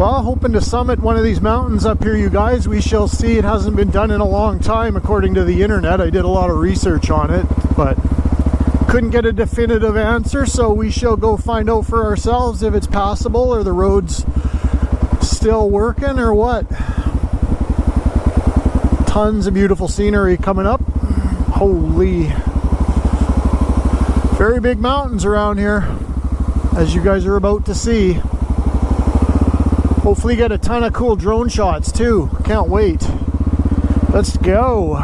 Well, hoping to summit one of these mountains up here, you guys. We shall see. It hasn't been done in a long time, according to the internet. I did a lot of research on it, but couldn't get a definitive answer, so we shall go find out for ourselves if it's passable or the road's still working or what. Tons of beautiful scenery coming up. Holy. Very big mountains around here, as you guys are about to see. Hopefully get a ton of cool drone shots too. Can't wait. Let's go.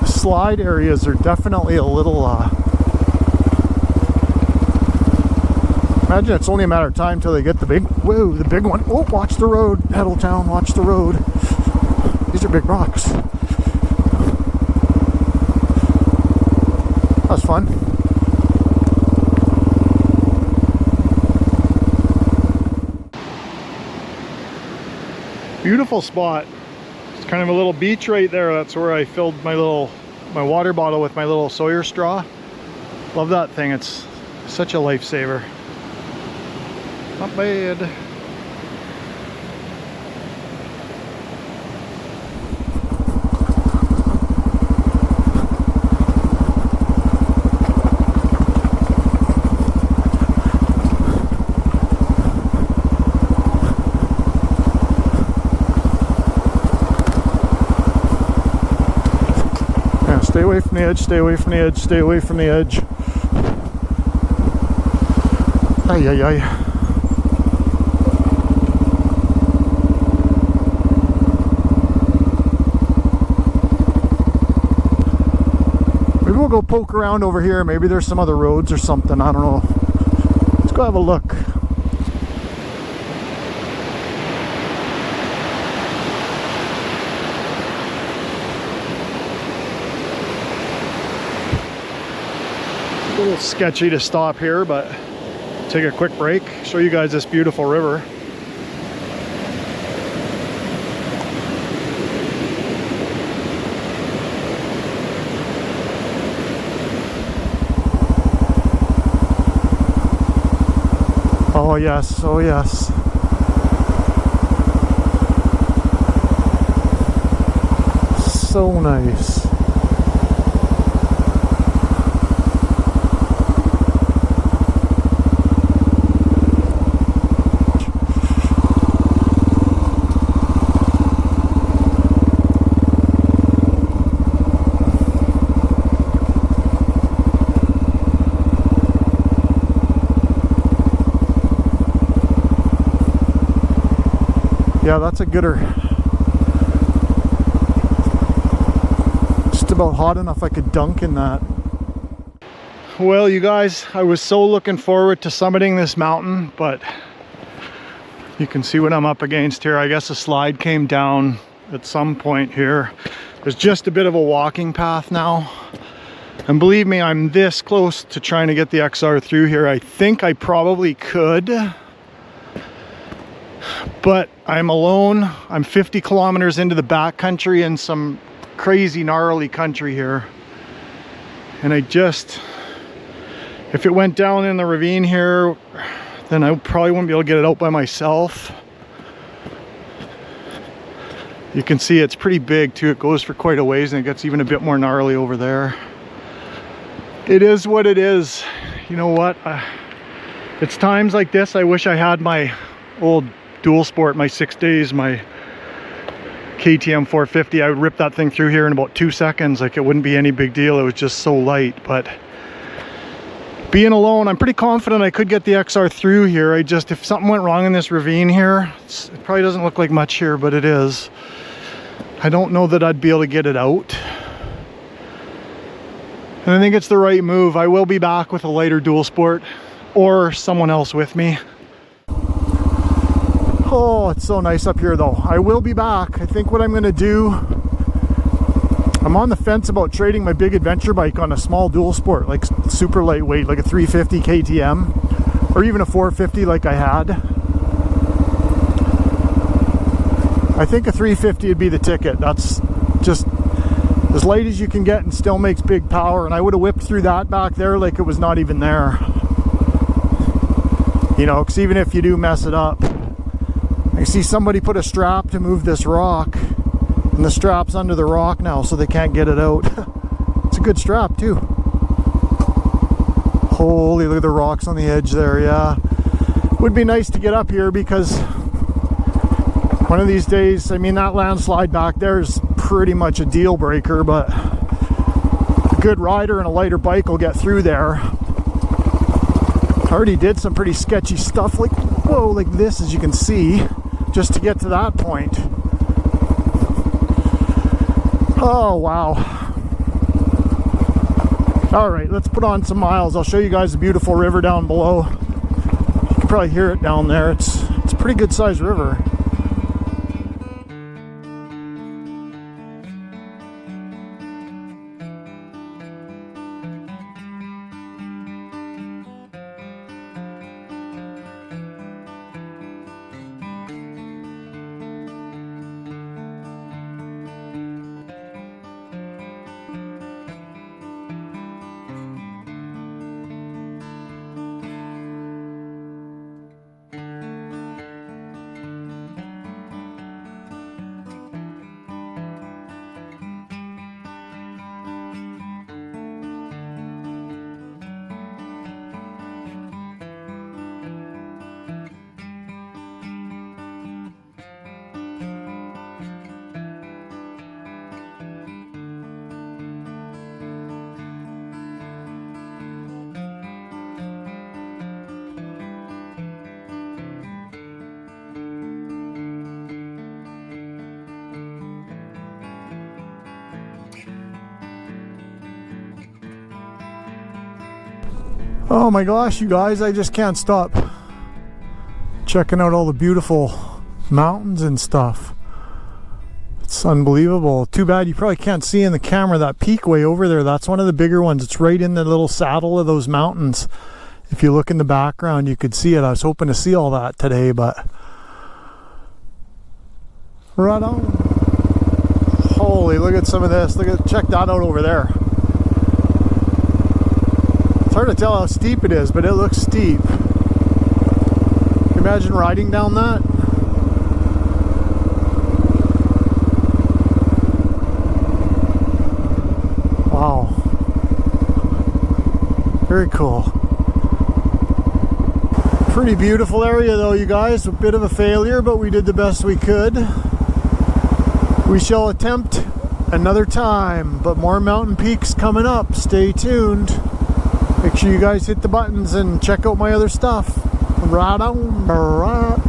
Slide areas are definitely a little imagine it's only a matter of time till they get the big, whoa, the big one. Oh, watch the road, Heddletown, watch the road. These are big rocks. That's fun. Beautiful spot. It's kind of a little beach right there. That's where I filled my water bottle with my little Sawyer straw. Love that thing. It's such a lifesaver. Not bad. Yeah, stay away from the edge, stay away from the edge, stay away from the edge. Ay, ay, ay. We'll go poke around over here. Maybe there's some other roads or something. I don't know. Let's go have a look. A little sketchy to stop here, but take a quick break. Show you guys this beautiful river. Oh yes, oh yes. So nice. Yeah, that's a gooder. Just about hot enough I could dunk in that. Well, you guys, I was so looking forward to summiting this mountain, but you can see what I'm up against here. I guess a slide came down at some point here. There's just a bit of a walking path now. And believe me, I'm this close to trying to get the XR through here. I think I probably could. But I'm alone. I'm 50 kilometers into the backcountry in some crazy gnarly country here. And I just, if it went down in the ravine here, then I probably wouldn't be able to get it out by myself. You can see it's pretty big too. It goes for quite a ways and it gets even a bit more gnarly over there. It is what it is. You know what? It's times like this I wish I had my old dual sport, my 6 days, my KTM 450. I would rip that thing through here in about 2 seconds. Like, it wouldn't be any big deal. It was just so light. But being alone, I'm pretty confident I could get the XR through here. I just, if something went wrong in this ravine here, it probably doesn't look like much here, but it is. I don't know that I'd be able to get it out. And I think it's the right move. I will be back with a lighter dual sport or someone else with me. Oh, it's so nice up here though. I will be back. I think what I'm gonna do, I'm on the fence about trading my big adventure bike on a small dual sport, like super lightweight, like a 350 KTM, or even a 450 like I had. I think a 350 would be the ticket. That's just as light as you can get and still makes big power, and I would have whipped through that back there like it was not even there. You know, because even if you do mess it up, I see somebody put a strap to move this rock, and the strap's under the rock now, so they can't get it out. It's a good strap too. Holy, look at the rocks on the edge there. Yeah, would be nice to get up here, because one of these days, I mean, that landslide back there is pretty much a deal breaker, but a good rider and a lighter bike will get through there. I already did some pretty sketchy stuff, like, whoa, like this, as you can see, just to get to that point. Oh, wow. All right, let's put on some miles. I'll show you guys the beautiful river down below. You can probably hear it down there. It's a pretty good sized river. Oh my gosh, you guys, I just can't stop checking out all the beautiful mountains and stuff. It's unbelievable. Too bad you probably can't see in the camera that peak way over there. That's one of the bigger ones. It's right in the little saddle of those mountains. If you look in the background, you could see it. I was hoping to see all that today, but right on. Holy, look at some of this. Check that out over there. It's hard to tell how steep it is, but it looks steep. Can you imagine riding down that? Wow. Very cool. Pretty beautiful area though, you guys. A bit of a failure, but we did the best we could. We shall attempt another time, but more mountain peaks coming up. Stay tuned. Make sure you guys hit the buttons and check out my other stuff. Right on. Right.